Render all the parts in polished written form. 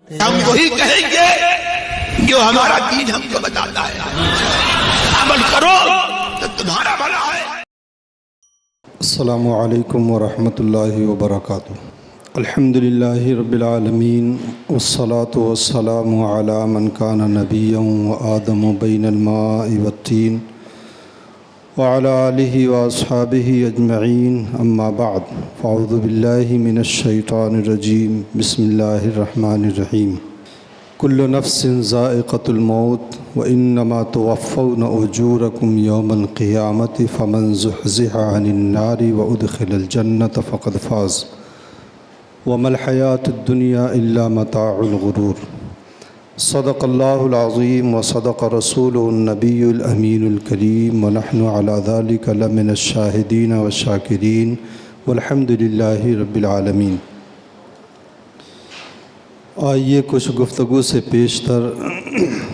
ہم وہی کہیں گے جو ہمارا دین ہم کو بتاتا ہے، عمل کرو تو تمہارا بھلا ہے۔ السلام علیکم ورحمۃ اللہ وبرکاتہ۔ الحمدللہ رب العالمین والصلاة والسلام علی من کان نبیا وآدم بین الماء والطین وعلی آلہ واصحابہ اجمعین، اما بعد فاعوذ باللہ من الشیطان الرجیم، بسم اللہ الرحمن الرحیم۔ کل نفس ذائقۃ الموت وانما توفون اجورکم یوم القیامۃ فمن زحزح عن النار وادخل الجنۃ فقد فاز وما الحیاۃ الدنیا الا متاع الغرور۔ صدق اللہ العظیم وصدق رسولہ النبی الامین الکریم ونحن علی ذلک لمن الشاہدین والشاکرین والحمد للہ رب العالمین۔ آئیے کچھ گفتگو سے پیشتر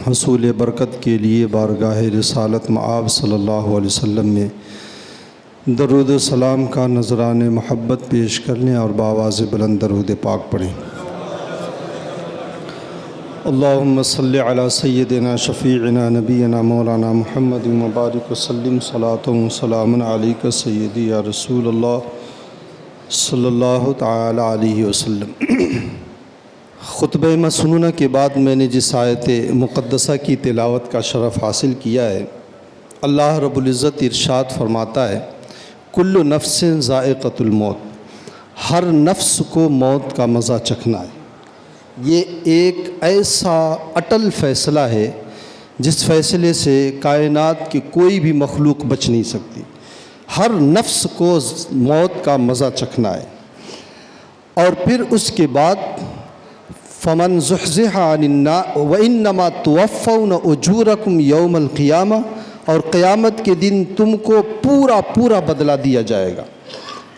حصول برکت کے لیے بارگاہ رسالت مآب صلی اللہ علیہ وسلم میں درود و سلام کا نذران محبت پیش کرنے اور بآواز بلند درود پاک پڑھیں۔ اللہم صلی علی سیدنا شفیعنا نبینا مولانا محمد مبارک وسلم صلاۃ و سلام علیک سیدی یا رسول اللہ صلی اللہ تعالی علیہ وسلم۔ خطبہ مسنونہ کے بعد میں نے جس آیت مقدسہ کی تلاوت کا شرف حاصل کیا ہے، اللہ رب العزت ارشاد فرماتا ہے کل نفس ذائقۃ الموت، ہر نفس کو موت کا مزہ چکھنا ہے۔ یہ ایک ایسا اٹل فیصلہ ہے جس فیصلے سے کائنات کی کوئی بھی مخلوق بچ نہیں سکتی۔ ہر نفس کو موت کا مزہ چکھنا ہے۔ اور پھر اس کے بعد فمن زحزح عن النار وانما توفون اجورکم یوم القیامہ، اور قیامت کے دن تم کو پورا بدلہ دیا جائے گا۔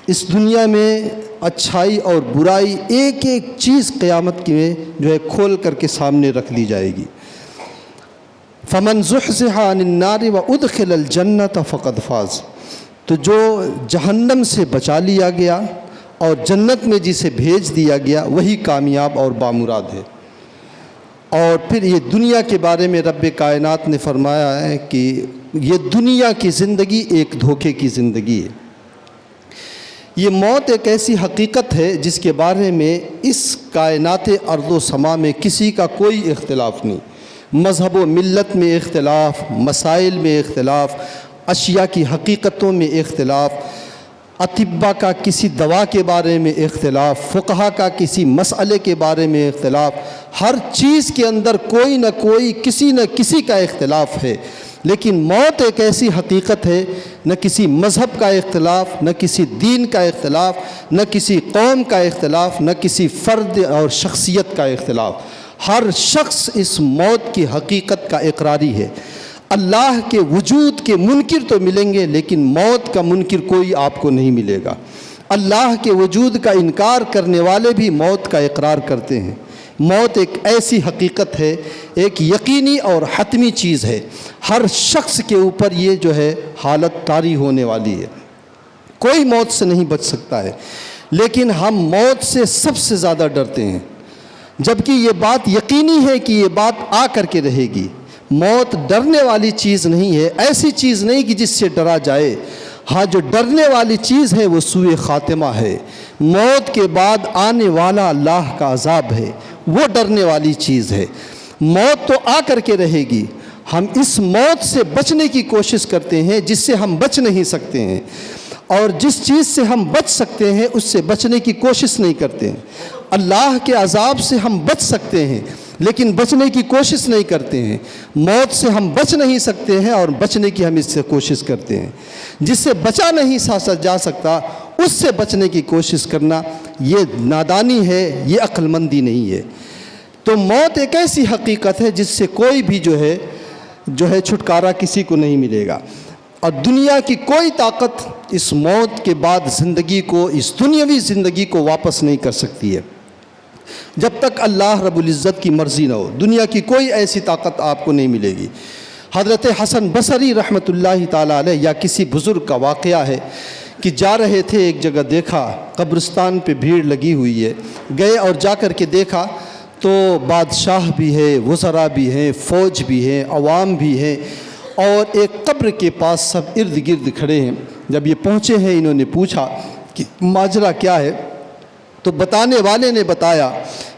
اس دنیا میں اچھائی اور برائی ایک ایک چیز قیامت کی میں جو ہے کھول کر کے سامنے رکھ دی جائے گی۔ فمن زحزح عن النار وادخل الجنۃ فقد فاز، تو جو جہنم سے بچا لیا گیا اور جنت میں جسے بھیج دیا گیا وہی کامیاب اور بامراد ہے۔ اور پھر یہ دنیا کے بارے میں رب کائنات نے فرمایا ہے کہ یہ دنیا کی زندگی ایک دھوکے کی زندگی ہے۔ یہ موت ایک ایسی حقیقت ہے جس کے بارے میں اس کائنات ارض و سما میں کسی کا کوئی اختلاف نہیں۔ مذہب و ملت میں اختلاف، مسائل میں اختلاف، اشیاء کی حقیقتوں میں اختلاف، اطباء کا کسی دوا کے بارے میں اختلاف، فقہا کا کسی مسئلے کے بارے میں اختلاف، ہر چیز کے اندر کوئی نہ کوئی کسی نہ کسی کا اختلاف ہے۔ لیکن موت ایک ایسی حقیقت ہے، نہ کسی مذہب کا اختلاف، نہ کسی دین کا اختلاف، نہ کسی قوم کا اختلاف، نہ کسی فرد اور شخصیت کا اختلاف۔ ہر شخص اس موت کی حقیقت کا اقراری ہے۔ اللہ کے وجود کے منکر تو ملیں گے لیکن موت کا منکر کوئی آپ کو نہیں ملے گا۔ اللہ کے وجود کا انکار کرنے والے بھی موت کا اقرار کرتے ہیں۔ موت ایک ایسی حقیقت ہے، ایک یقینی اور حتمی چیز ہے۔ ہر شخص کے اوپر یہ جو ہے حالت طاری ہونے والی ہے، کوئی موت سے نہیں بچ سکتا ہے۔ لیکن ہم موت سے سب سے زیادہ ڈرتے ہیں، جبکہ یہ بات یقینی ہے کہ یہ بات آ کر کے رہے گی۔ موت ڈرنے والی چیز نہیں ہے، ایسی چیز نہیں کہ جس سے ڈرا جائے۔ ہاں، جو ڈرنے والی چیز ہے وہ سوء خاتمہ ہے۔ موت کے بعد آنے والا اللہ کا عذاب ہے، وہ ڈرنے والی چیز ہے۔ موت تو آ کر کے رہے گی، ہم اس موت سے بچنے کی کوشش کرتے ہیں جس سے ہم بچ نہیں سکتے ہیں، اور جس چیز سے ہم بچ سکتے ہیں اس سے بچنے کی کوشش نہیں کرتے ہیں۔ اللہ کے عذاب سے ہم بچ سکتے ہیں لیکن بچنے کی کوشش نہیں کرتے ہیں۔ موت سے ہم بچ نہیں سکتے ہیں اور بچنے کی ہم اس سے کوشش کرتے ہیں۔ جس سے بچا نہیں جا سکتا اس سے بچنے کی کوشش کرنا یہ نادانی ہے، یہ عقل مندی نہیں ہے۔ تو موت ایک ایسی حقیقت ہے جس سے کوئی بھی جو ہے چھٹکارا کسی کو نہیں ملے گا، اور دنیا کی کوئی طاقت اس موت کے بعد زندگی کو، اس دنیاوی زندگی کو واپس نہیں کر سکتی ہے۔ جب تک اللہ رب العزت کی مرضی نہ ہو دنیا کی کوئی ایسی طاقت آپ کو نہیں ملے گی۔ حضرت حسن بصری رحمۃ اللہ تعالیٰ علیہ یا کسی بزرگ کا واقعہ ہے کہ جا رہے تھے، ایک جگہ دیکھا قبرستان پہ بھیڑ لگی ہوئی ہے، گئے اور جا کر کے دیکھا تو بادشاہ بھی ہے، وزراء بھی ہیں، فوج بھی ہیں، عوام بھی ہیں، اور ایک قبر کے پاس سب ارد گرد کھڑے ہیں۔ جب یہ پہنچے ہیں، انہوں نے پوچھا کہ ماجرا کیا ہے، تو بتانے والے نے بتایا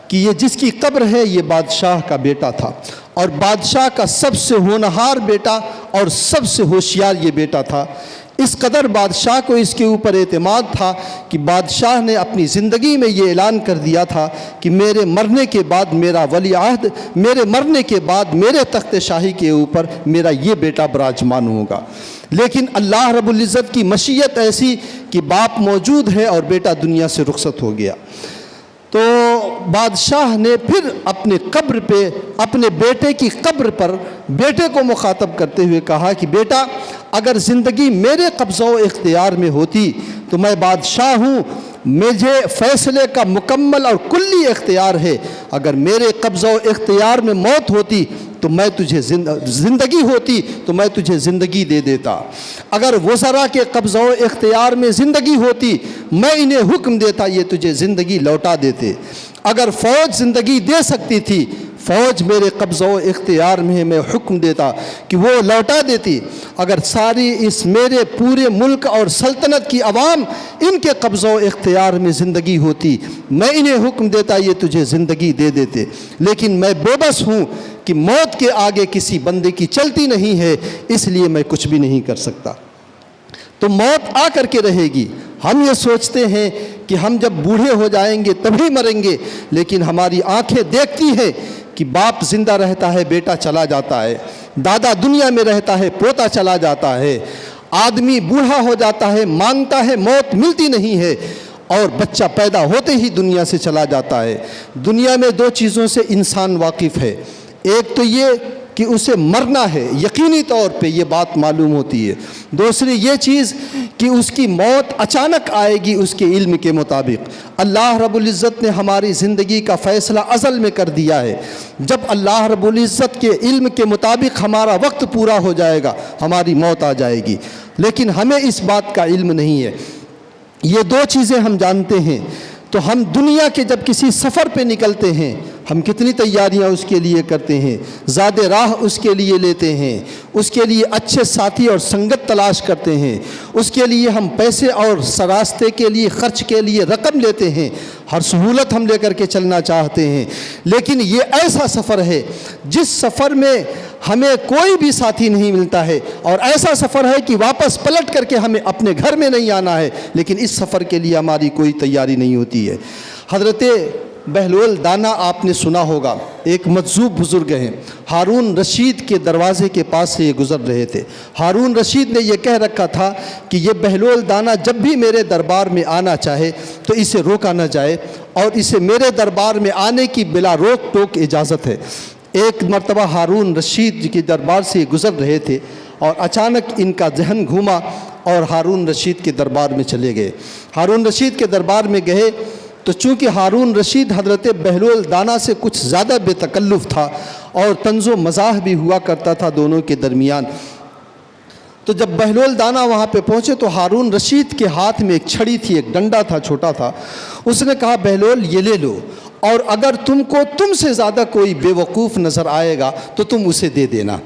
کہ یہ جس کی قبر ہے یہ بادشاہ کا بیٹا تھا، اور بادشاہ کا سب سے ہونہار بیٹا اور سب سے ہوشیار یہ بیٹا تھا۔ اس قدر بادشاہ کو اس کے اوپر اعتماد تھا کہ بادشاہ نے اپنی زندگی میں یہ اعلان کر دیا تھا کہ میرے مرنے کے بعد میرا ولی عہد، میرے مرنے کے بعد میرے تخت شاہی کے اوپر میرا یہ بیٹا براجمان ہوگا۔ لیکن اللہ رب العزت کی مشیت ایسی کہ باپ موجود ہے اور بیٹا دنیا سے رخصت ہو گیا۔ تو بادشاہ نے پھر اپنے قبر پہ، اپنے بیٹے کی قبر پر بیٹے کو مخاطب کرتے ہوئے کہا کہ بیٹا، اگر زندگی میرے قبضہ و اختیار میں ہوتی تو میں بادشاہ ہوں، مجھے فیصلے کا مکمل اور کلی اختیار ہے، اگر میرے قبضہ و اختیار میں موت ہوتی تو میں تجھے زندگی ہوتی تو میں تجھے زندگی دے دیتا، اگر وزراء کے قبضہ و اختیار میں زندگی ہوتی میں انہیں حکم دیتا یہ تجھے زندگی لوٹا دیتے، اگر فوج زندگی دے سکتی تھی، فوج میرے قبضہ و اختیار میں میں حکم دیتا کہ وہ لوٹا دیتی، اگر ساری اس میرے پورے ملک اور سلطنت کی عوام ان کے قبضہ و اختیار میں زندگی ہوتی میں انہیں حکم دیتا یہ تجھے زندگی دے دیتے، لیکن میں بے بس ہوں کہ موت کے آگے کسی بندے کی چلتی نہیں ہے، اس لیے میں کچھ بھی نہیں کر سکتا۔ تو موت آ کر کے رہے گی۔ ہم یہ سوچتے ہیں کہ ہم جب بوڑھے ہو جائیں گے تبھی مریں گے، لیکن ہماری آنکھیں دیکھتی ہیں کہ باپ زندہ رہتا ہے، بیٹا چلا جاتا ہے، دادا دنیا میں رہتا ہے، پوتا چلا جاتا ہے، آدمی بوڑھا ہو جاتا ہے، مانگتا ہے، موت ملتی نہیں ہے، اور بچہ پیدا ہوتے ہی دنیا سے چلا جاتا ہے۔ دنیا میں دو چیزوں سے انسان واقف ہے، ایک تو یہ کہ اسے مرنا ہے، یقینی طور پہ یہ بات معلوم ہوتی ہے، دوسری یہ چیز کہ اس کی موت اچانک آئے گی اس کے علم کے مطابق۔ اللہ رب العزت نے ہماری زندگی کا فیصلہ ازل میں کر دیا ہے، جب اللہ رب العزت کے علم کے مطابق ہمارا وقت پورا ہو جائے گا ہماری موت آ جائے گی، لیکن ہمیں اس بات کا علم نہیں ہے۔ یہ دو چیزیں ہم جانتے ہیں، تو ہم دنیا کے جب کسی سفر پہ نکلتے ہیں ہم کتنی تیاریاں اس کے لیے کرتے ہیں، زاد راہ اس کے لیے لیتے ہیں، اس کے لیے اچھے ساتھی اور سنگت تلاش کرتے ہیں، اس کے لیے ہم پیسے اور راستے کے لیے خرچ کے لیے رقم لیتے ہیں، ہر سہولت ہم لے کر کے چلنا چاہتے ہیں، لیکن یہ ایسا سفر ہے جس سفر میں ہمیں کوئی بھی ساتھی نہیں ملتا ہے، اور ایسا سفر ہے کہ واپس پلٹ کر کے ہمیں اپنے گھر میں نہیں آنا ہے، لیکن اس سفر کے لیے ہماری کوئی تیاری نہیں ہوتی ہے۔ حضرت بہلول دانا آپ نے سنا ہوگا، ایک مجذوب بزرگ ہیں، ہارون رشید کے دروازے کے پاس سے یہ گزر رہے تھے۔ ہارون رشید نے یہ کہہ رکھا تھا کہ یہ بہلول دانا جب بھی میرے دربار میں آنا چاہے تو اسے روکا نہ جائے، اور اسے میرے دربار میں آنے کی بلا روک ٹوک اجازت ہے۔ ایک مرتبہ ہارون رشید کے دربار سے یہ گزر رہے تھے اور اچانک ان کا ذہن گھوما اور ہارون رشید کے دربار میں چلے گئے۔ ہارون رشید کے دربار میں گئے تو چونکہ ہارون رشید حضرت بہلول دانا سے کچھ زیادہ بے تکلف تھا اور طنز و مزاح بھی ہوا کرتا تھا دونوں کے درمیان، تو جب بہلول دانا وہاں پہ پہنچے تو ہارون رشید کے ہاتھ میں ایک چھڑی تھی، ایک ڈنڈا تھا چھوٹا تھا، اس نے کہا بہلول یہ لے لو، اور اگر تم کو تم سے زیادہ کوئی بے وقوف نظر آئے گا تو تم اسے دے دینا۔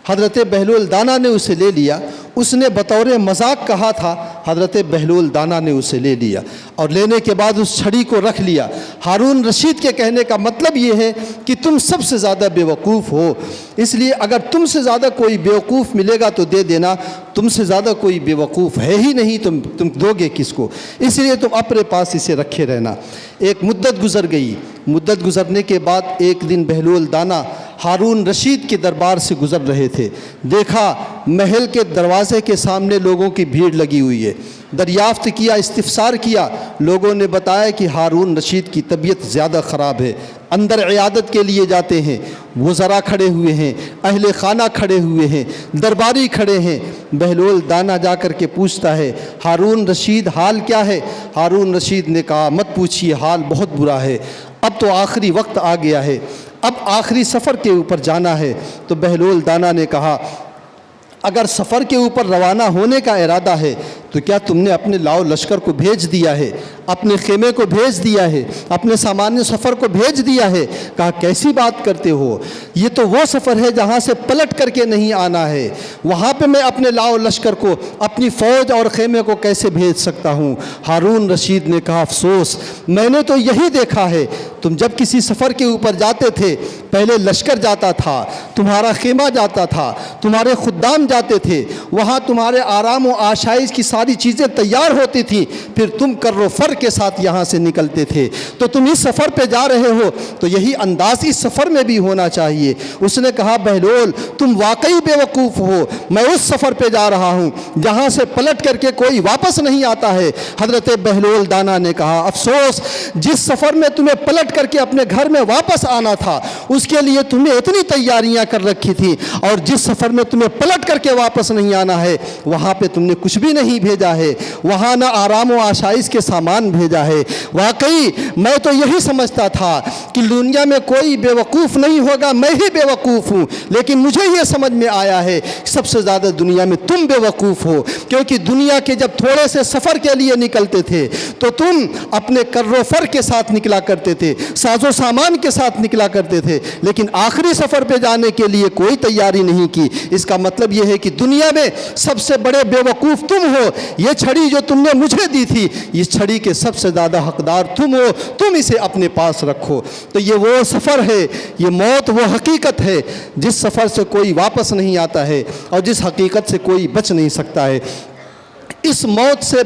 حضرت بہلول دانا نے اسے لے لیا، اس نے بطور مذاق کہا تھا، حضرت بہلول دانا نے اسے لے لیا اور لینے کے بعد اس چھڑی کو رکھ لیا۔ ہارون رشید کے کہنے کا مطلب یہ ہے کہ تم سب سے زیادہ بے وقوف ہو، اس لیے اگر تم سے زیادہ کوئی بے وقوف ملے گا تو دے دینا، تم سے زیادہ کوئی بے وقوف ہے ہی نہیں، تم دو گے کس کو، اس لیے تم اپنے پاس اسے رکھے رہنا۔ ایک مدت گزر گئی، مدت گزرنے کے بعد ایک دن بہلول دانا ہارون رشید کے دربار سے گزر رہے تھے، دیکھا محل کے دروازے کے سامنے لوگوں کی بھیڑ لگی ہوئی ہے، دریافت کیا، استفسار کیا، لوگوں نے بتایا کہ ہارون رشید کی طبیعت زیادہ خراب ہے، اندر عیادت کے لیے جاتے ہیں، وزراء کھڑے ہوئے ہیں، اہل خانہ کھڑے ہوئے ہیں، درباری کھڑے ہیں۔ بہلول دانا جا کر کے پوچھتا ہے ہارون رشید حال کیا ہے؟ ہارون رشید نے کہا مت پوچھیے، حال بہت برا ہے، اب تو آخری وقت آ گیا ہے، اب آخری سفر کے اوپر جانا ہے۔ تو بہلول دانا نے کہا اگر سفر کے اوپر روانہ ہونے کا ارادہ ہے تو کیا تم نے اپنے لاؤ لشکر کو بھیج دیا ہے؟ اپنے خیمے کو بھیج دیا ہے، اپنے سامان سفر کو بھیج دیا ہے۔ کہا کیسی بات کرتے ہو، یہ تو وہ سفر ہے جہاں سے پلٹ کر کے نہیں آنا ہے، وہاں پہ میں اپنے لاؤ لشکر کو، اپنی فوج اور خیمے کو کیسے بھیج سکتا ہوں؟ ہارون رشید نے کہا افسوس، میں نے تو یہی دیکھا ہے، تم جب کسی سفر کے اوپر جاتے تھے پہلے لشکر جاتا تھا، تمہارا خیمہ جاتا تھا، تمہارے خدام جاتے تھے، وہاں تمہارے آرام و آشائش کی ساری چیزیں تیار ہوتی تھیں، پھر تم کر و فر کے ساتھ یہاں سے نکلتے تھے۔ تو تم اس سفر پہ جا رہے ہو تو یہی انداز اس سفر میں بھی ہونا چاہیے۔ اس نے کہا بہلول تم واقعی بے وقوف ہو، میں اس سفر پہ جا رہا ہوں جہاں سے پلٹ کر کے کوئی واپس نہیں آتا ہے۔ حضرت بہلول دانا نے کہا افسوس، جس سفر میں تمہیں پلٹ کر کے اپنے گھر میں واپس آنا تھا اس کے لیے تم نے اتنی تیاریاں کر رکھی تھی، اور جس سفر میں تمہیں پلٹ کر کے واپس نہیں آنا ہے وہاں پہ تم نے کچھ بھی نہیں بھیجا ہے، وہاں نہ آرام و آشائش کے سامان بھیجا ہے۔ واقعی میں تو یہی سمجھتا تھا کہ دنیا میں کوئی بے وقوف نہیں ہوگا، میں ہی بے وقوف ہوں، لیکن مجھے یہ سمجھ میں آیا ہے سب سے زیادہ دنیا میں تم بے وقوف ہو، کیونکہ دنیا کے جب تھوڑے سے سفر کے لیے نکلتے تھے تو تم اپنے کر و فر کے ساتھ نکلا کرتے تھے، ساز و سامان کے ساتھ نکلا کرتے تھے، لیکن آخری سفر پہ جانے کے لیے کوئی تیاری نہیں کی۔ اس کا مطلب یہ ہے کہ دنیا میں سب سے بڑے بے وقوف تم ہو، یہ چھڑی جو تم نے مجھے دی تھی اس چھڑی کے سب سے زیادہ حقدار تم ہو، تم اسے اپنے پاس رکھو۔ تو یہ وہ سفر ہے، یہ موت وہ حقیقت ہے جس سفر سے کوئی واپس نہیں آتا ہے اور جس حقیقت سے کوئی بچ نہیں سکتا ہے۔ اس موت سے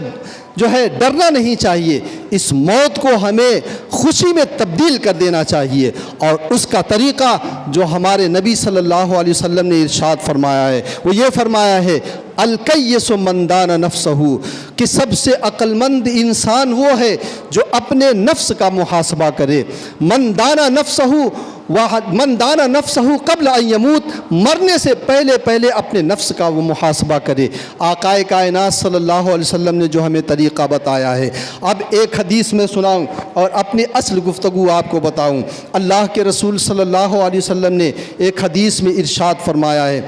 جو ہے ڈرنا نہیں چاہیے، اس موت کو ہمیں خوشی میں تبدیل کر دینا چاہیے، اور اس کا طریقہ جو ہمارے نبی صلی اللہ علیہ وسلم نے ارشاد فرمایا ہے وہ یہ فرمایا ہے الکیس من دان نفسہ، کہ سب سے عقل مند انسان وہ ہے جو اپنے نفس کا محاسبہ کرے۔ من دانا نفسہ قبل ان یموت، مرنے سے پہلے اپنے نفس کا وہ محاسبہ کرے۔ آقائے کائنات صلی اللہ علیہ وسلم نے جو ہمیں طریقہ بتایا ہے، اب ایک حدیث میں سناؤں اور اپنی اصل گفتگو آپ کو بتاؤں۔ اللہ کے رسول صلی اللہ علیہ وسلم نے ایک حدیث میں ارشاد فرمایا ہے،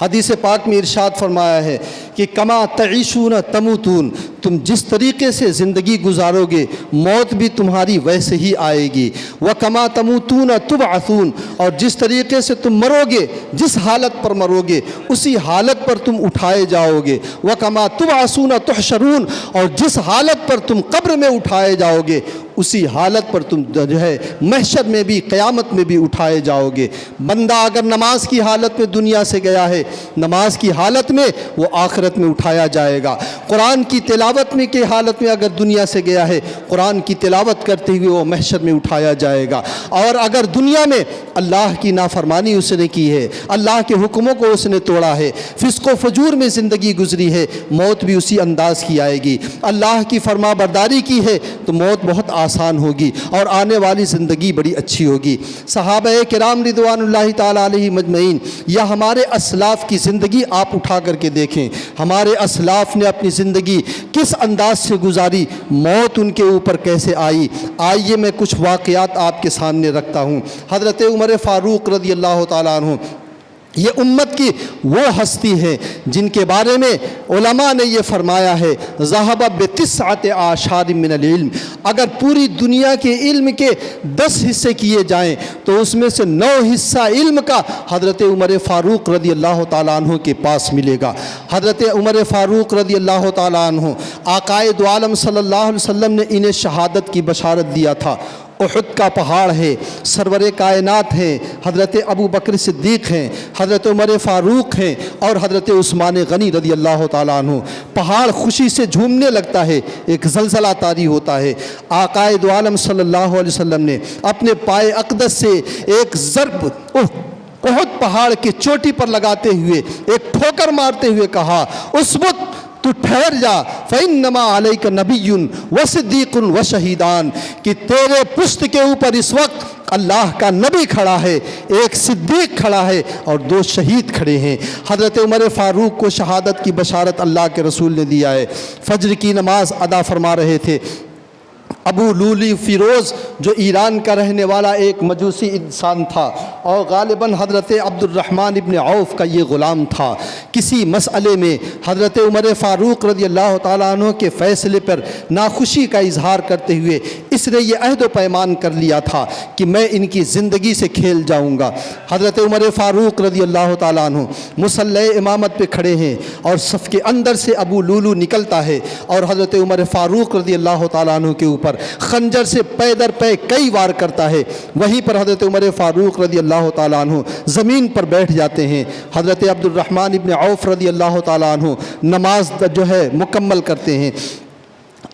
حدیث پاک میں ارشاد فرمایا ہے کہ کما تعیشون تموتون، تم جس طریقے سے زندگی گزارو گے موت بھی تمہاری ویسے ہی آئے گی۔ وکما تموتون تبعثون، اور جس طریقے سے تم مرو گے، جس حالت پر مرو گے اسی حالت پر تم اٹھائے جاؤ گے۔ وکما تبعثون تحشرون، اور جس حالت پر تم قبر میں اٹھائے جاؤ گے اسی حالت پر تم جو ہے محشر میں بھی، قیامت میں بھی اٹھائے جاؤ گے۔ بندہ اگر نماز کی حالت میں دنیا سے گیا ہے، نماز کی حالت میں وہ آخرت میں اٹھایا جائے گا۔ قرآن کی تلاوت میں کی حالت میں اگر دنیا سے گیا ہے، قرآن کی تلاوت کرتے ہوئے وہ محشر میں اٹھایا جائے گا۔ اور اگر دنیا میں اللہ کی نافرمانی اس نے کی ہے، اللہ کے حکموں کو اس نے توڑا ہے، فسق و فجور میں زندگی گزری ہے، موت بھی اسی انداز کی آئے گی۔ اللہ کی فرما برداری کی ہے تو موت بہت آسان ہوگی اور آنے والی زندگی بڑی اچھی ہوگی۔ صحابہ کرام رضوان اللہ تعالیٰ علیہ مجمعین، یا ہمارے اسلاف کی زندگی آپ اٹھا کر کے دیکھیں، ہمارے اسلاف نے اپنی زندگی کس انداز سے گزاری، موت ان کے اوپر کیسے آئی۔ آئیے میں کچھ واقعات آپ کے سامنے رکھتا ہوں۔ حضرت عمر فاروق رضی اللہ تعالیٰ عنہ یہ امت کی وہ ہستی ہے جن کے بارے میں علماء نے یہ فرمایا ہے ذہب بتسعۃ اعشار من العلم، اگر پوری دنیا کے علم کے 10 حصے کیے جائیں تو اس میں سے 9 حصہ علم کا حضرت عمر فاروق رضی اللہ تعالیٰ عنہ کے پاس ملے گا۔ حضرت عمر فاروق رضی اللہ تعالیٰ عنہ، آقائے دو عالم صلی اللہ علیہ وسلم نے انہیں شہادت کی بشارت دیا تھا۔ احد کا پہاڑ ہے، سرور کائنات ہیں، حضرت ابو بکر صدیق ہیں، حضرت عمر فاروق ہیں اور حضرت عثمان غنی رضی اللہ تعالیٰ عنہ۔ پہاڑ خوشی سے جھومنے لگتا ہے، ایک زلزلہ طاری ہوتا ہے۔ آقائے دو عالم صلی اللہ علیہ وسلم نے اپنے پائے اقدس سے ایک ضرب احد پہاڑ کی چوٹی پر لگاتے ہوئے، ایک ٹھوکر مارتے ہوئے کہا اثبت، تو ٹھہر جا، فَإِنَّمَا عَلَيْكَ نَبِيٌّ وَصِدِّيقٌ وَشَهِيدَانِ، کہ تیرے پشت کے اوپر اس وقت اللہ کا نبی کھڑا ہے، ایک صدیق کھڑا ہے اور 2 شہید کھڑے ہیں۔ حضرت عمر فاروق کو شہادت کی بشارت اللہ کے رسول نے دیا ہے۔ فجر کی نماز ادا فرما رہے تھے، ابو لولی فیروز جو ایران کا رہنے والا ایک مجوسی انسان تھا اور غالباً حضرت عبد الرحمن ابن عوف کا یہ غلام تھا، کسی مسئلے میں حضرت عمر فاروق رضی اللہ تعالیٰ عنہ کے فیصلے پر ناخوشی کا اظہار کرتے ہوئے اس نے یہ عہد و پیمان کر لیا تھا کہ میں ان کی زندگی سے کھیل جاؤں گا۔ حضرت عمر فاروق رضی اللہ تعالیٰ عنہ مصلی امامت پہ کھڑے ہیں اور صف کے اندر سے ابو لولو نکلتا ہے اور حضرت عمر فاروق رضی اللہ تعالیٰ عنہ کے اوپر خنجر سے پے در پے کئی وار کرتا ہے۔ وہیں پر حضرت عمر فاروق رضی اللہ تعالیٰ عنہ زمین پر بیٹھ جاتے ہیں۔ حضرت عبد الرحمن ابن عوف رضی اللہ تعالیٰ عنہ نماز جو ہے مکمل کرتے ہیں۔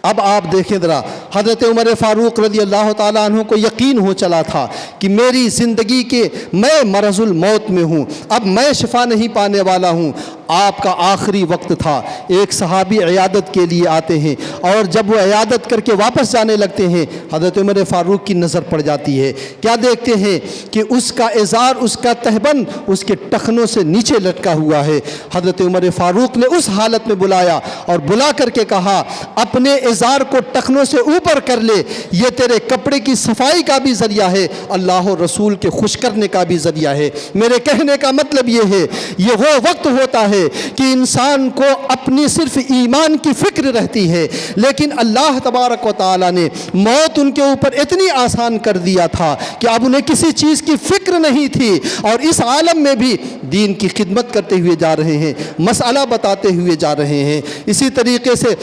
اب آپ دیکھیں ذرا، حضرت عمر فاروق رضی اللہ تعالیٰ عنہ کو یقین ہو چلا تھا کہ میری زندگی کے میں مرض الموت میں ہوں، اب میں شفا نہیں پانے والا ہوں۔ آپ کا آخری وقت تھا، ایک صحابی عیادت کے لیے آتے ہیں اور جب وہ عیادت کر کے واپس جانے لگتے ہیں حضرت عمر فاروق کی نظر پڑ جاتی ہے۔ کیا دیکھتے ہیں کہ اس کا ازار، اس کا تہبند اس کے ٹخنوں سے نیچے لٹکا ہوا ہے۔ حضرت عمر فاروق نے اس حالت میں بلایا اور بلا کر کے کہا، اپنے ازار کو ٹخنوں سے اوپر کر لے، یہ تیرے کپڑے کی صفائی کا بھی ذریعہ ہے، اللہ و رسول کے خوش کرنے کا بھی ذریعہ ہے۔ میرے کہنے کا مطلب یہ ہے، یہ وہ وقت ہوتا ہے کہ انسان کو اپنی صرف ایمان کی فکر رہتی ہے، لیکن اللہ تبارک و تعالیٰ نے موت ان کے اوپر اتنی آسان کر دیا تھا کہ اب انہیں کسی چیز کی فکر نہیں تھی اور اس عالم میں بھی دین کی خدمت کرتے ہوئے جا رہے ہیں، مسئلہ بتاتے ہوئے جا رہے ہیں۔ اسی طریقے سے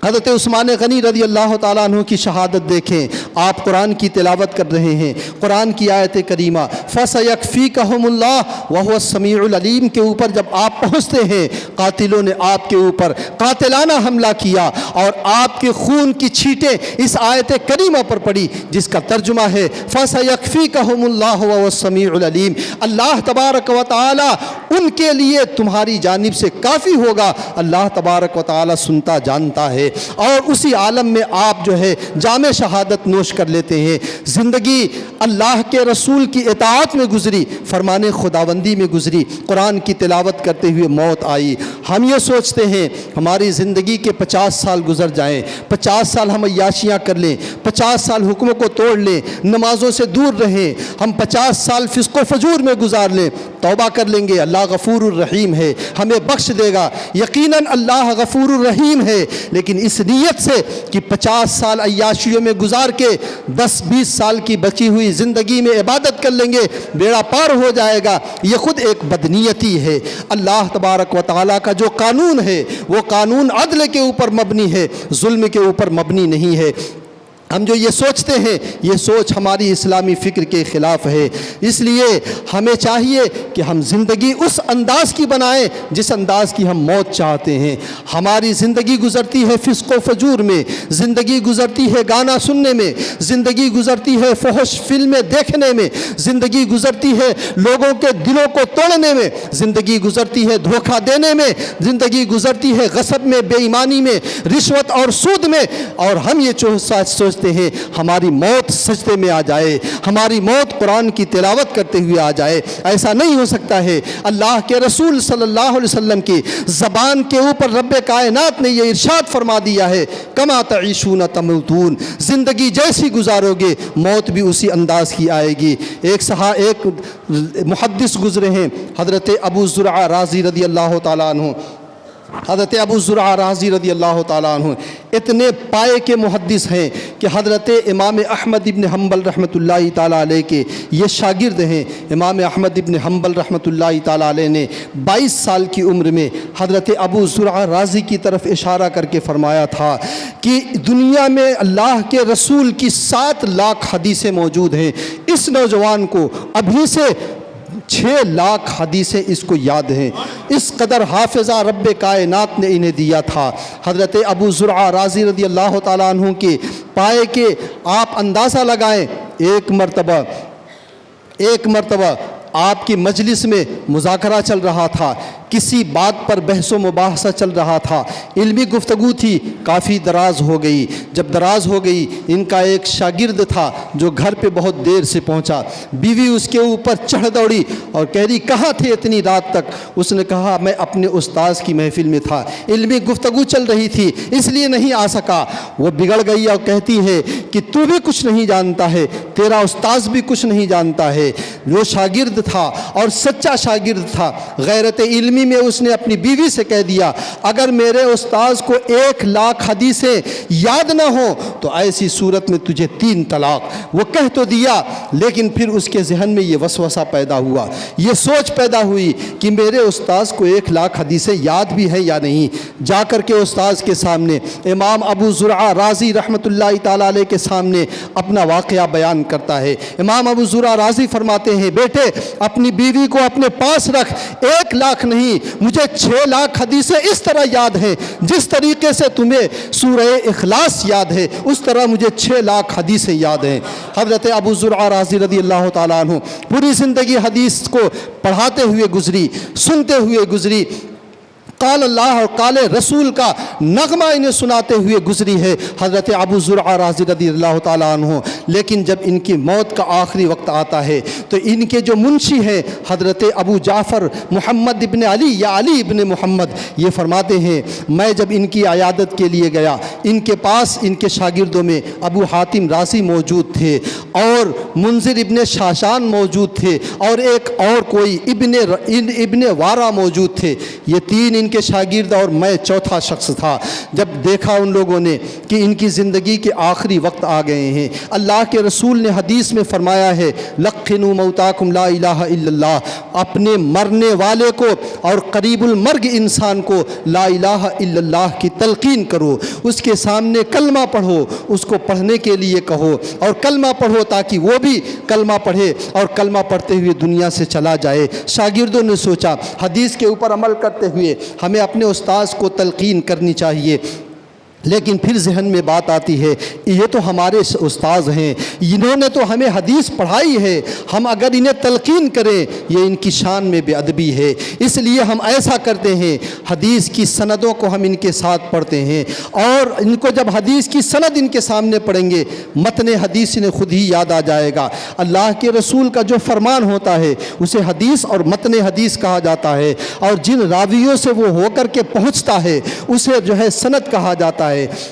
حضرت عثمان غنی رضی اللہ تعالیٰ عنہ کی شہادت دیکھیں، آپ قرآن کی تلاوت کر رہے ہیں، قرآن کی آیت کریمہ فَسَيَكْفِيكَهُمُ اللَّهُ وَهُوَ السَّمِيعُ الْعَلِيمُ کے اوپر جب آپ پہنچتے ہیں، قاتلوں نے آپ کے اوپر قاتلانہ حملہ کیا اور آپ کے خون کی چھینٹیں اس آیت کریمہ پر پڑی، جس کا ترجمہ ہے فَسَيَكْفِيكَهُمُ اللَّهُ وَهُوَ السَّمِيعُ الْعَلِيمُ، اللہ تبارک و تعالیٰ ان کے لیے تمہاری جانب سے کافی ہوگا، اللہ تبارک و تعالیٰ سنتا جانتا ہے۔ اور اسی عالم میں آپ جو ہے جام شہادت نوش کر لیتے ہیں۔ زندگی اللہ کے رسول کی اطاعت میں گزری، فرمان خداوندی میں گزری، قرآن کی تلاوت کرتے ہوئے موت آئی۔ ہم یہ سوچتے ہیں ہماری زندگی کے 50 سال گزر جائیں، 50 سال ہم عیاشیاں کر لیں، 50 سال حکموں کو توڑ لیں، نمازوں سے دور رہیں، ہم 50 سال فسق و فجور میں گزار لیں، توبہ کر لیں گے، اللہ غفور الرحیم ہے، ہمیں بخش دے گا، یقیناً اللہ غفور الرحیم ہے۔ لیکن اس نیت سے کہ 50 سال عیاشیوں میں گزار کے 10-20 سال کی بچی ہوئی زندگی میں عبادت کر لیں گے، بیڑا پار ہو جائے گا، یہ خود ایک بدنیتی ہے۔ اللہ تبارک و تعالیٰ کا جو قانون ہے وہ قانون عدل کے اوپر مبنی ہے، ظلم کے اوپر مبنی نہیں ہے۔ ہم جو یہ سوچتے ہیں یہ سوچ ہماری اسلامی فکر کے خلاف ہے، اس لیے ہمیں چاہیے کہ ہم زندگی اس انداز کی بنائیں جس انداز کی ہم موت چاہتے ہیں۔ ہماری زندگی گزرتی ہے فسق و فجور میں، زندگی گزرتی ہے گانا سننے میں، زندگی گزرتی ہے فحش فلمیں دیکھنے میں، زندگی گزرتی ہے لوگوں کے دلوں کو توڑنے میں، زندگی گزرتی ہے دھوکہ دینے میں، زندگی گزرتی ہے غصب میں، بے ایمانی میں، رشوت اور سود میں، اور ہم یہ سوچتے ہیں ہماری موت سجدے میں آ جائے، ہماری موت قرآن کی تلاوت کرتے ہوئے آ جائے۔ ایسا نہیں ہو سکتا ہے۔ اللہ کے رسول صلی اللہ علیہ وسلم کی زبان کے اوپر رب کائنات نے یہ ارشاد فرما دیا ہے، کما تعیشون تموتون، زندگی جیسی گزارو گے موت بھی اسی انداز کی آئے گی۔ ایک محدث گزرے ہیں حضرت ابو زرعہ رازی رضی اللہ تعالیٰ عنہ، حضرت ابو زرعہ رازی رضی اللہ تعالیٰ عنہ اتنے پائے کے محدث ہیں کہ حضرت امام احمد ابن حنبل رحمۃ اللہ تعالیٰ علیہ کے یہ شاگرد ہیں۔ امام احمد ابن حنبل رحمۃ اللہ تعالیٰ علیہ نے 22 سال کی عمر میں حضرت ابو زرعہ رازی کی طرف اشارہ کر کے فرمایا تھا کہ دنیا میں اللہ کے رسول کی 7 لاکھ حدیثیں موجود ہیں، اس نوجوان کو ابھی سے 6 لاکھ حدیثیں اس کو یاد ہیں، اس قدر حافظہ رب کائنات نے انہیں دیا تھا۔ حضرت ابو زرعہ رازی رضی اللہ تعالیٰ عنہ کے پائے کے آپ اندازہ لگائیں، ایک مرتبہ آپ کی مجلس میں مذاکرہ چل رہا تھا، کسی بات پر بحث و مباحثہ چل رہا تھا، علمی گفتگو تھی، کافی دراز ہو گئی۔ جب دراز ہو گئی، ان کا ایک شاگرد تھا جو گھر پہ بہت دیر سے پہنچا، بیوی اس کے اوپر چڑھ دوڑی اور کہہ رہی کہاں تھے اتنی رات تک؟ اس نے کہا میں اپنے استاذ کی محفل میں تھا، علمی گفتگو چل رہی تھی اس لیے نہیں آ سکا۔ وہ بگڑ گئی اور کہتی ہے کہ تو بھی کچھ نہیں جانتا ہے، تیرا استاذ بھی کچھ نہیں جانتا ہے۔ وہ شاگرد تھا اور سچا شاگرد تھا، غیرت علمی میں اس نے اپنی بیوی سے کہہ دیا اگر میرے استاذ کو 1,00,000 حدیثیں یاد نہ ہوں تو ایسی صورت میں تجھے 3 طلاق۔ وہ کہہ تو دیا لیکن پھر اس کے ذہن میں یہ وسوسہ پیدا ہوا، یہ سوچ پیدا ہوئی کہ میرے استاذ کو 1,00,000 حدیثیں یاد بھی ہیں یا نہیں۔ جا کر کے استاذ کے سامنے امام ابو زرعہ رازی رحمۃ اللہ تعالیٰ علیہ کے سامنے اپنا واقعہ بیان کرتا ہے۔ امام ابو زرعہ رازی فرماتے ہیں بیٹے اپنی بیوی کو اپنے پاس رکھ، 1,00,000 نہیں مجھے 6,00,000 حدیثیں اس طرح یاد ہیں، جس طریقے سے تمہیں سورہ اخلاص یاد ہے اس طرح مجھے 6,00,000 حدیثیں یاد ہیں۔ حضرت ابو زرعہ رازی رضی اللہ تعالیٰ عنہ پوری زندگی حدیث کو پڑھاتے ہوئے گزری، سنتے ہوئے گزری، قال اللہ اور قال رسول کا نغمہ انہیں سناتے ہوئے گزری ہے حضرت ابو زرعہ رازی رضی اللہ تعالیٰ عنہ۔ لیکن جب ان کی موت کا آخری وقت آتا ہے تو ان کے جو منشی ہیں حضرت ابو جعفر محمد ابن علی یا علی ابن محمد، یہ فرماتے ہیں میں جب ان کی عیادت کے لیے گیا، ان کے پاس ان کے شاگردوں میں ابو حاتم رازی موجود تھے اور منذر ابن شاشان موجود تھے اور ایک اور کوئی ابن وارا موجود تھے، یہ 3 ان کے شاگرد اور میں چوتھا شخص تھا۔ جب دیکھا ان لوگوں نے کہ ان کی زندگی کے آخری وقت آ گئے ہیں، اللہ کے رسول نے حدیث میں فرمایا ہے لقنوا موتاکم لا الہ الا اللہ، اپنے مرنے والے کو اور قریب المرگ انسان کو لا الہ الا اللہ کی تلقین کرو، اس کے سامنے کلمہ پڑھو، اس کو پڑھنے کے لیے کہو اور کلمہ پڑھو تاکہ وہ بھی کلمہ پڑھے اور کلمہ پڑھتے ہوئے دنیا سے چلا جائے۔ شاگردوں نے سوچا حدیث کے اوپر عمل کرتے ہوئے ہمیں اپنے استاذ کو تلقین کرنی چاہیے، لیکن پھر ذہن میں بات آتی ہے یہ تو ہمارے استاذ ہیں، انہوں نے تو ہمیں حدیث پڑھائی ہے، ہم اگر انہیں تلقین کریں یہ ان کی شان میں بے ادبی ہے، اس لیے ہم ایسا کرتے ہیں حدیث کی سندوں کو ہم ان کے ساتھ پڑھتے ہیں اور ان کو جب حدیث کی سند ان کے سامنے پڑھیں گے متن حدیث انہیں خود ہی یاد آ جائے گا۔ اللہ کے رسول کا جو فرمان ہوتا ہے اسے حدیث اور متن حدیث کہا جاتا ہے اور جن راویوں سے وہ ہو کر کے پہنچتا ہے اسے جو ہے سند کہا جاتا ہے۔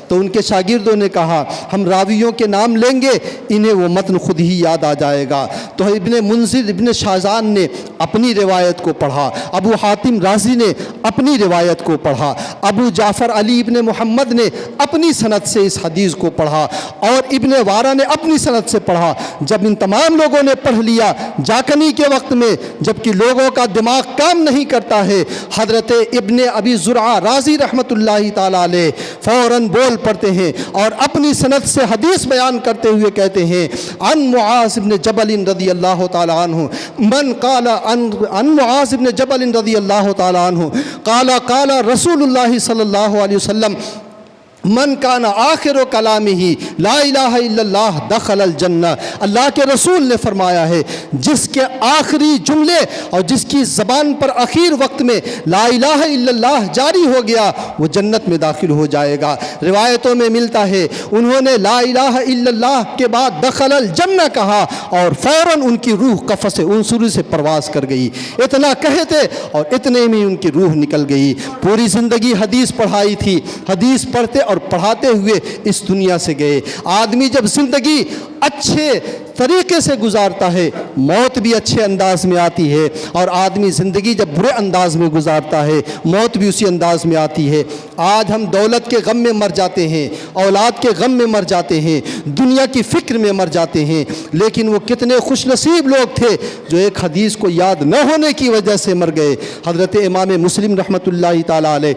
تو ان کے شاگردوں نے کہا ہم راویوں کے نام لیں گے انہیں وہ متن خود ہی یاد آ جائے گا۔ تو ابن منذر ابن شازان نے اپنی روایت کو پڑھا، ابو حاتم رازی نے اپنی روایت کو پڑھا، ابو جعفر علی ابن محمد نے اپنی سند سے اس حدیث کو پڑھا اور ابن وارا نے اپنی سند سے پڑھا۔ جب ان تمام لوگوں نے پڑھ لیا جاکنی کے وقت میں جبکہ لوگوں کا دماغ کام نہیں کرتا ہے، حضرت ابن ابی زرعہ رازی رحمۃ اللہ تعالیٰ علیہ فوراً بول پڑتے ہیں اور اپنی سند سے حدیث بیان کرتے ہوئے کہتے ہیں عن معاذ بن جبل رضی اللہ تعالی عنہ من قال عن معاذ بن جبل رضی اللہ تعالی عنہ قال رسول اللہ صلی اللہ علیہ وسلم من کان آخر کلامہ لا الہ الا اللہ دخل الجنہ۔ اللہ کے رسول نے فرمایا ہے جس کے آخری جملے اور جس کی زبان پر اخیر وقت میں لا الہ الا اللہ جاری ہو گیا وہ جنت میں داخل ہو جائے گا۔ روایتوں میں ملتا ہے انہوں نے لا الہ الا اللہ کے بعد دخل الجنہ کہا اور فوراً ان کی روح قفس عنصری سے پرواز کر گئی، اتنا کہے تھے اور اتنے میں ان کی روح نکل گئی۔ پوری زندگی حدیث پڑھائی تھی، حدیث پڑھتے اور پڑھاتے ہوئے اس دنیا سے گئے۔ آدمی جب زندگی اچھے طریقے سے گزارتا ہے موت بھی اچھے انداز میں آتی ہے اور آدمی زندگی جب برے انداز میں گزارتا ہے موت بھی اسی انداز میں آتی ہے۔ آج ہم دولت کے غم میں مر جاتے ہیں، اولاد کے غم میں مر جاتے ہیں، دنیا کی فکر میں مر جاتے ہیں، لیکن وہ کتنے خوش نصیب لوگ تھے جو ایک حدیث کو یاد نہ ہونے کی وجہ سے مر گئے۔ حضرت امام مسلم رحمۃ اللہ تعالیٰ علیہ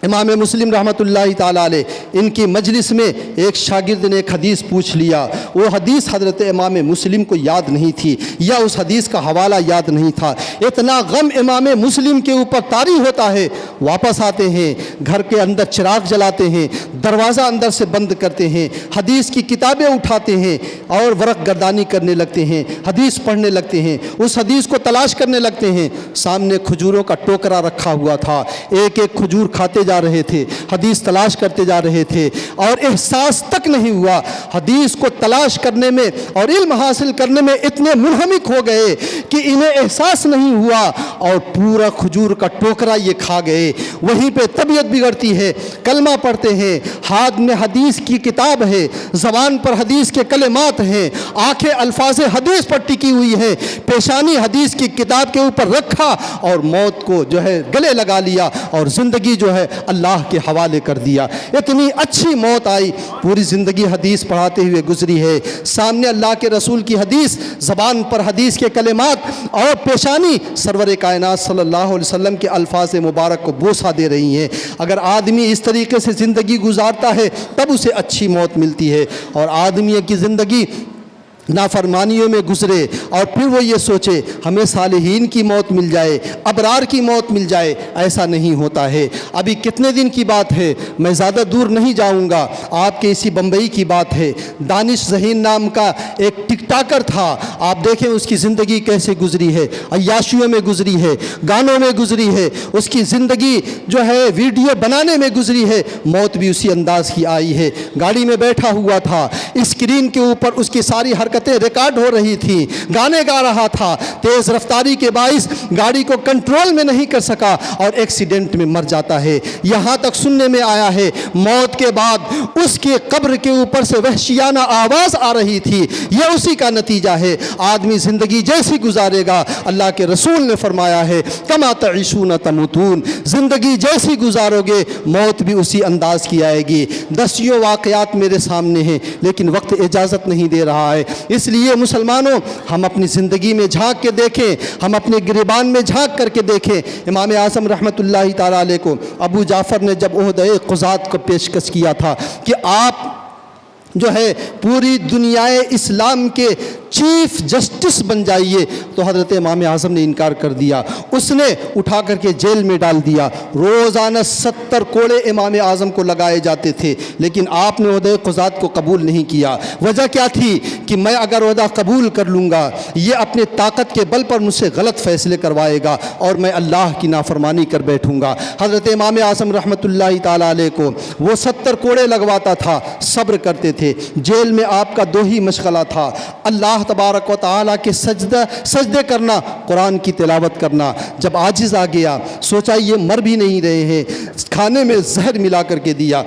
امام مسلم رحمۃ اللہ تعالیٰ علیہ ان کی مجلس میں ایک شاگرد نے ایک حدیث پوچھ لیا. وہ حدیث حضرت امام مسلم کو یاد نہیں تھی یا اس حدیث کا حوالہ یاد نہیں تھا. اتنا غم امام مسلم کے اوپر طاری ہوتا ہے. واپس آتے ہیں, گھر کے اندر چراغ جلاتے ہیں, دروازہ اندر سے بند کرتے ہیں, حدیث کی کتابیں اٹھاتے ہیں اور ورق گردانی کرنے لگتے ہیں, حدیث پڑھنے لگتے ہیں, اس حدیث کو تلاش کرنے لگتے ہیں. سامنے کھجوروں کا ٹوکرا رکھا ہوا تھا, ایک ایک کھجور کھاتے جا رہے تھے, حدیث تلاش کرتے جا رہے تھے, اور احساس تک نہیں ہوا. حدیث کو تلاش کرنے میں اور علم حاصل کرنے میں اتنے منہمک ہو گئے کہ انہیں احساس نہیں ہوا اور پورا کھجور کا ٹوکرا یہ کھا گئے. وہیں پہ طبیعت بگڑتی ہے. کلمہ پڑھتے ہیں, ہاتھ میں حدیث کی کتاب ہے, زبان پر حدیث کے کلمات ہیں, آنکھیں الفاظ حدیث پر ٹکی ہوئی ہیں, پیشانی حدیث کی کتاب کے اوپر رکھا اور موت کو جو ہے گلے لگا لیا اور زندگی جو ہے اللہ کے حوالے کر دیا. اتنی اچھی موت آئی, پوری زندگی حدیث پڑھاتے ہوئے گزری ہے. سامنے اللہ کے رسول کی حدیث, زبان پر حدیث کے کلمات اور پیشانی سرور کائنات صلی اللہ علیہ وسلم کے الفاظ مبارک کو بوسہ دے رہی ہیں. اگر آدمی اس طریقے سے زندگی گزارتا ہے تب اسے اچھی موت ملتی ہے, اور آدمی کی زندگی نافرمانیوں میں گزرے اور پھر وہ یہ سوچے ہمیں صالحین کی موت مل جائے, ابرار کی موت مل جائے, ایسا نہیں ہوتا ہے. ابھی کتنے دن کی بات ہے, میں زیادہ دور نہیں جاؤں گا, آپ کے اسی بمبئی کی بات ہے. دانش ذہین نام کا ایک ٹک ٹاکر تھا. آپ دیکھیں اس کی زندگی کیسے گزری ہے, عیاشیوں میں گزری ہے, گانوں میں گزری ہے, اس کی زندگی جو ہے ویڈیو بنانے میں گزری ہے. موت بھی اسی انداز کی آئی ہے. گاڑی میں بیٹھا ہوا تھا, اسکرین کے اوپر اس کی ساری حرکتیں ریکارڈ ہو رہی تھی, گانے گا رہا تھا. تیز رفتاری کے باعث گاڑی کو کنٹرول میں نہیں کر سکا اور ایکسیڈنٹ میں مر جاتا ہے. یہاں تک سننے میں آیا ہے موت کے بعد اس کے قبر کے اوپر سے وحشیانہ آواز آ رہی تھی. یہ اسی کا نتیجہ ہے. آدمی زندگی جیسی گزارے گا, اللہ کے رسول نے فرمایا ہے کما تعیشون تموتون, زندگی جیسی گزارو گے موت بھی اسی انداز کی آئے گی. دسیوں واقعات میرے سامنے ہیں لیکن وقت اجازت نہیں دے رہا ہے. اس لیے مسلمانوں ہم اپنی زندگی میں جھانک کے دیکھیں, ہم اپنے گریبان میں جھانک کر کے دیکھیں. امام اعظم رحمۃ اللہ تعالیٰ علیہ کو ابو جعفر نے جب عہدہ قضات کو پیشکش کیا تھا کہ آپ جو ہے پوری دنیائے اسلام کے چیف جسٹس بن جائیے, تو حضرت امام اعظم نے انکار کر دیا. اس نے اٹھا کر کے جیل میں ڈال دیا. روزانہ 70 کوڑے امام اعظم کو لگائے جاتے تھے, لیکن آپ نے عہدہ قضات کو قبول نہیں کیا. وجہ کیا تھی کہ میں اگر عہدہ قبول کر لوں گا یہ اپنے طاقت کے بل پر مجھ سے غلط فیصلے کروائے گا اور میں اللہ کی نافرمانی کر بیٹھوں گا. حضرت امام اعظم رحمۃ اللہ تعالیٰ علیہ کو وہ 70 کوڑے لگواتا تھا, صبر کرتے تھے. جیل میں آپ کا 2 ہی مشغلہ تھا, اللہ تبارک و تعالیٰ کے سجدے کرنا, قرآن کی تلاوت کرنا. جب عاجز آ گیا, سوچا یہ مر بھی نہیں رہے ہیں, کھانے میں زہر ملا کر کے دیا,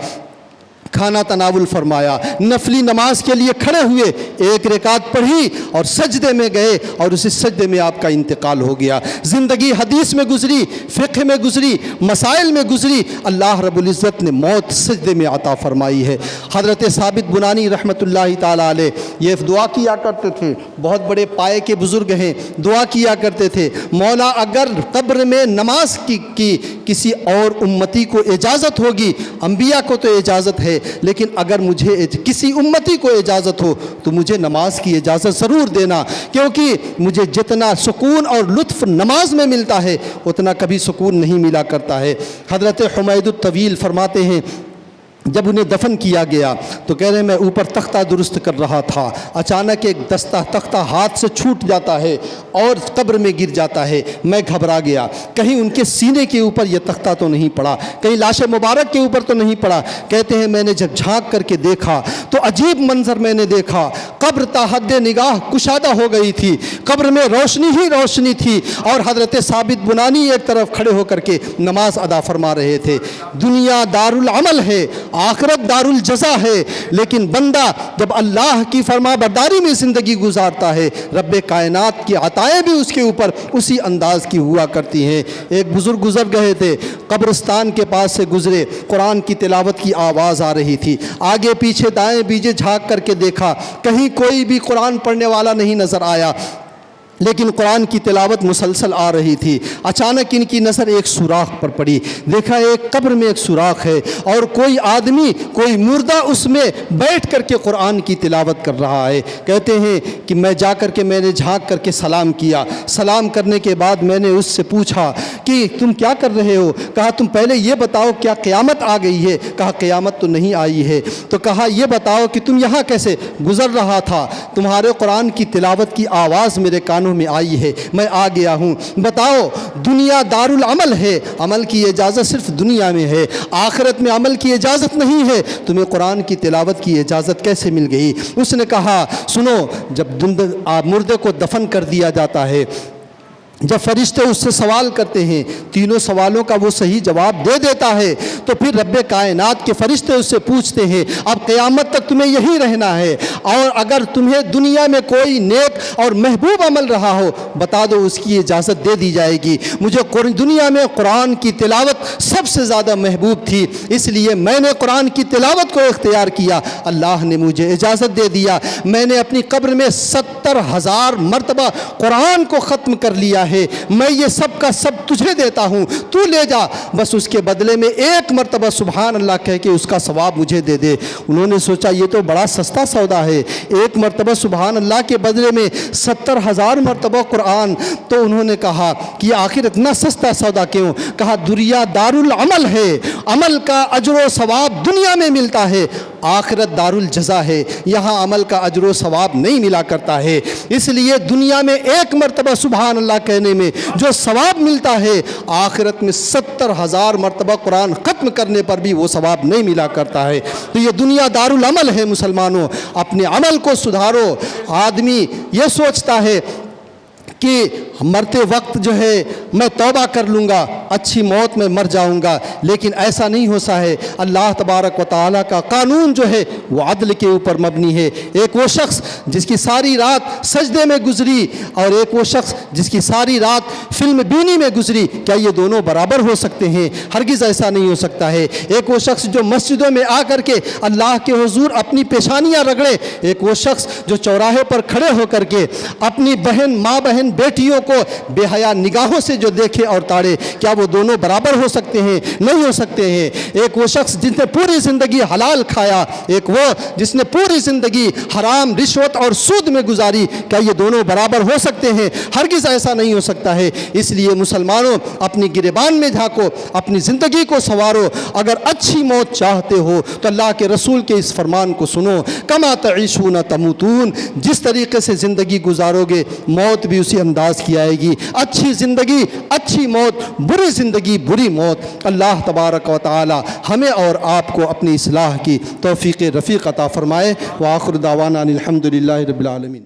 کھانا تناول فرمایا, نفلی نماز کے لیے کھڑے ہوئے, 1 رکعت پڑھی اور سجدے میں گئے اور اسی سجدے میں آپ کا انتقال ہو گیا. زندگی حدیث میں گزری, فقہ میں گزری, مسائل میں گزری, اللہ رب العزت نے موت سجدے میں عطا فرمائی ہے. حضرت ثابت بنانی رحمۃ اللہ تعالیٰ علیہ یہ دعا کیا کرتے تھے, بہت بڑے پائے کے بزرگ ہیں, دعا کیا کرتے تھے مولا اگر قبر میں نماز کی کسی اور امتی کو اجازت ہوگی, انبیاء کو تو اجازت ہے لیکن اگر مجھے کسی امتی کو اجازت ہو تو مجھے نماز کی اجازت ضرور دینا, کیونکہ مجھے جتنا سکون اور لطف نماز میں ملتا ہے اتنا کبھی سکون نہیں ملا کرتا ہے. حضرت حمید الطویل فرماتے ہیں جب انہیں دفن کیا گیا تو کہہ رہے میں اوپر تختہ درست کر رہا تھا, اچانک ایک تختہ ہاتھ سے چھوٹ جاتا ہے اور قبر میں گر جاتا ہے. میں گھبرا گیا, کہیں ان کے سینے کے اوپر یہ تختہ تو نہیں پڑا, کہیں لاش مبارک کے اوپر تو نہیں پڑا. کہتے ہیں میں نے جب جھانک کر کے دیکھا تو عجیب منظر میں نے دیکھا, قبر تا حد نگاہ کشادہ ہو گئی تھی, قبر میں روشنی ہی روشنی تھی اور حضرت ثابت بنانی ایک طرف کھڑے ہو کر کے نماز ادا فرما رہے تھے. دنیا دار العمل ہے, آخرت دار الجزا ہے, لیکن بندہ جب اللہ کی فرما برداری میں زندگی گزارتا ہے رب کائنات کی عطائیں بھی اس کے اوپر اسی انداز کی ہوا کرتی ہیں. ایک بزرگ گزر گئے تھے, قبرستان کے پاس سے گزرے, قرآن کی تلاوت کی آواز آ رہی تھی, آگے پیچھے دائیں بیجے جھانک کر کے دیکھا, کہیں کوئی بھی قرآن پڑھنے والا نہیں نظر آیا. لیکن قرآن کی تلاوت مسلسل آ رہی تھی۔ اچانک ان کی نظر ایک سوراخ پر پڑی، دیکھا ایک قبر میں ایک سوراخ ہے اور کوئی آدمی، کوئی مردہ اس میں بیٹھ کر کے قرآن کی تلاوت کر رہا ہے۔ کہتے ہیں کہ میں جا کر کے میں نے جھانک کر کے سلام کیا، سلام کرنے کے بعد میں نے اس سے پوچھا کہ تم کیا کر رہے ہو؟ کہا تم پہلے یہ بتاؤ کیا قیامت آ گئی ہے؟ کہا قیامت تو نہیں آئی ہے۔ تو کہا یہ بتاؤ کہ تم یہاں کیسے؟ گزر رہا تھا، تمہارے قرآن کی تلاوت کی آواز میرے کانوں میں آئی ہے، میں آ گیا ہوں۔ بتاؤ دنیا دارالعمل ہے، عمل کی اجازت صرف دنیا میں ہے، آخرت میں عمل کی اجازت نہیں ہے، تمہیں قرآن کی تلاوت کی اجازت کیسے مل گئی؟ اس نے کہا سنو، جب مردے کو دفن کر دیا جاتا ہے، جب فرشتے اس سے سوال کرتے ہیں، تینوں سوالوں کا وہ صحیح جواب دے دیتا ہے، تو پھر رب کائنات کے فرشتے اس سے پوچھتے ہیں اب قیامت تک تمہیں یہی رہنا ہے، اور اگر تمہیں دنیا میں کوئی نیک اور محبوب عمل رہا ہو بتا دو، اس کی اجازت دے دی جائے گی۔ مجھے دنیا میں قرآن کی تلاوت سب سے زیادہ محبوب تھی، اس لیے میں نے قرآن کی تلاوت کو اختیار کیا، اللہ نے مجھے اجازت دے دیا، میں نے اپنی قبر میں 70,000 مرتبہ قرآن کو ختم کر لیا ہے، میں یہ سب کا سب تجھے دیتا ہوں، تو لے جا، بس اس کے بدلے میں ایک مرتبہ سبحان اللہ کہہ کے اس کا ثواب مجھے دے دے۔ انہوں نے سوچا یہ تو بڑا سستا سودا ہے، ایک مرتبہ سبحان اللہ کے بدلے میں 70,000 مرتبہ قرآن۔ تو انہوں نے کہا کہ آخر اتنا سستا سودا کیوں؟ کہا دنیا دارالعمل ہے، عمل کا اجر و ثواب دنیا میں ملتا ہے، آخرت دارالجزا ہے، یہاں عمل کا اجر و ثواب نہیں ملا کرتا ہے، اس لیے دنیا میں ایک مرتبہ سبحان اللہ کہنے میں جو ثواب ملتا ہے، آخرت میں 70,000 مرتبہ قرآن ختم کرنے پر بھی وہ ثواب نہیں ملا کرتا ہے۔ تو یہ دنیا دارالعمل ہے مسلمانوں، اپنے عمل کو سدھارو۔ آدمی یہ سوچتا ہے کہ مرتے وقت جو ہے میں توبہ کر لوں گا، اچھی موت میں مر جاؤں گا، لیکن ایسا نہیں ہوتا ہے۔ اللہ تبارک و تعالیٰ کا قانون جو ہے وہ عدل کے اوپر مبنی ہے۔ ایک وہ شخص جس کی ساری رات سجدے میں گزری اور ایک وہ شخص جس کی ساری رات فلم بینی میں گزری، کیا یہ دونوں برابر ہو سکتے ہیں؟ ہرگز ایسا نہیں ہو سکتا ہے۔ ایک وہ شخص جو مسجدوں میں آ کر کے اللہ کے حضور اپنی پیشانیاں رگڑے، ایک وہ شخص جو چوراہے پر کھڑے ہو کر کے اپنی بہن، ماں بہن، بیٹیوں کو بے حیا نگاہوں سے جو دیکھے اور تاڑے، کیا وہ دونوں برابر ہو سکتے ہیں؟ نہیں ہو سکتے ہیں۔ ایک وہ شخص جس نے پوری زندگی حلال کھایا، ایک وہ جس نے پوری زندگی حرام، رشوت اور سود میں گزاری، کیا یہ دونوں برابر ہو سکتے ہیں؟ ہرگز ایسا نہیں ہو سکتا ہے۔ اس لیے مسلمانوں اپنی گریبان میں جھانکو، اپنی زندگی کو سنوارو۔ اگر اچھی موت چاہتے ہو تو اللہ کے رسول کے اس فرمان کو سنو، کما تعیشون تموتون، جس طریقے سے زندگی گزارو گے موت بھی اسی انداز کی آئے گی۔ اچھی زندگی اچھی موت، بری زندگی بری موت۔ اللہ تبارک و تعالی ہمیں اور آپ کو اپنی اصلاح کی توفیق رفیق عطا فرمائے۔ وآخر دعوانا الحمدللہ رب العالمین۔